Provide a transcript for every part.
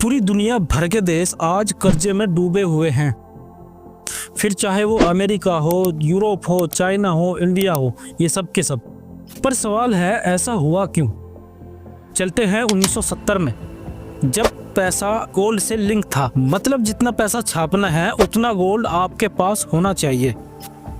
पूरी दुनिया भर के देश आज कर्जे में डूबे हुए हैं। फिर चाहे वो अमेरिका हो, यूरोप हो, चाइना हो, इंडिया हो, ये सब के सब। पर सवाल है, ऐसा हुआ क्यों? चलते हैं 1970 में, जब पैसा गोल्ड से लिंक था। मतलब जितना पैसा छापना है उतना गोल्ड आपके पास होना चाहिए।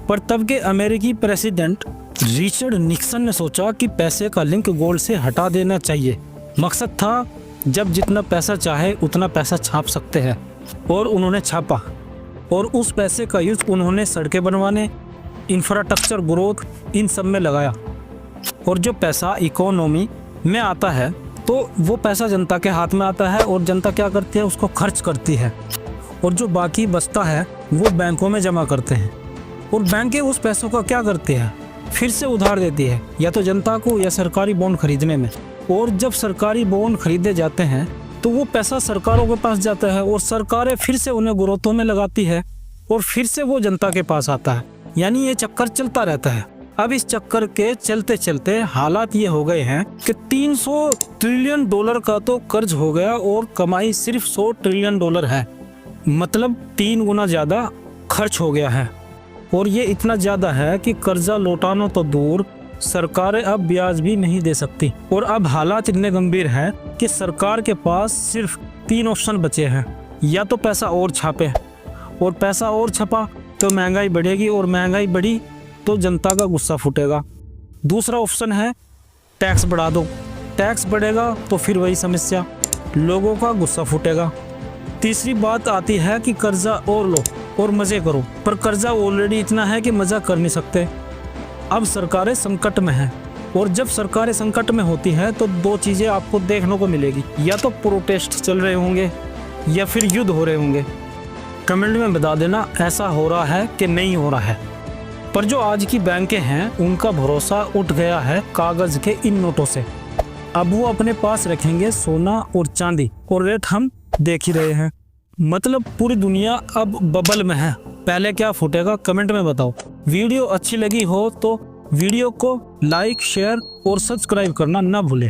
पर तब के अमेरिकी प्रेसिडेंट रिचर्ड निक्सन ने सोचा कि पैसे का लिंक गोल्ड से हटा देना चाहिए। मकसद था जब जितना पैसा चाहे उतना पैसा छाप सकते हैं। और उन्होंने छापा और उस पैसे का यूज उन्होंने सड़कें बनवाने, इंफ्रास्ट्रक्चर ग्रोथ, इन सब में लगाया। और जो पैसा इकोनॉमी में आता है तो वो पैसा जनता के हाथ में आता है और जनता क्या करती है, उसको खर्च करती है। और जो बाकी बचता है वो बैंकों में जमा करते हैं और बैंकें उस पैसों का क्या करती है, फिर से उधार देती है, या तो जनता को या सरकारी बॉन्ड खरीदने में। और जब सरकारी बॉन्ड खरीदे जाते हैं तो वो पैसा सरकारों के पास जाता है और सरकारें फिर से उन्हें ग्रोथों में लगाती है और फिर से वो जनता के पास आता है। यानी ये चक्कर चलता रहता है। अब इस चक्कर के चलते चलते हालात ये हो गए हैं कि $300 ट्रिलियन का तो कर्ज हो गया और कमाई सिर्फ $100 ट्रिलियन है। मतलब 3 गुना ज्यादा खर्च हो गया है। और ये इतना ज्यादा है कि कर्जा लौटाना तो दूर, सरकारें अब ब्याज भी नहीं दे सकती। और अब हालात इतने गंभीर हैं कि सरकार के पास सिर्फ 3 ऑप्शन बचे हैं। या तो पैसा और छापे, और पैसा और छपा तो महंगाई बढ़ेगी, और महंगाई बढ़ी तो जनता का गुस्सा फूटेगा। दूसरा ऑप्शन है टैक्स बढ़ा दो, टैक्स बढ़ेगा तो फिर वही समस्या, लोगों का गुस्सा फूटेगा। तीसरी बात आती है कि कर्जा और लो और मज़े करो, पर कर्जा ऑलरेडी इतना है कि मज़ा कर नहीं सकते। अब सरकारें संकट में हैं, और जब सरकारें संकट में होती हैं तो 2 चीज़ें आपको देखने को मिलेगी, या तो प्रोटेस्ट चल रहे होंगे या फिर युद्ध हो रहे होंगे। कमेंट में बता देना ऐसा हो रहा है कि नहीं हो रहा है। पर जो आज की बैंकें हैं उनका भरोसा उठ गया है कागज़ के इन नोटों से। अब वो अपने पास रखेंगे सोना और चांदी, और रेट हम देख ही रहे हैं। मतलब पूरी दुनिया अब बबल में है। पहले क्या फूटेगा कमेंट में बताओ। वीडियो अच्छी लगी हो तो वीडियो को लाइक, शेयर और सब्सक्राइब करना ना भूलें।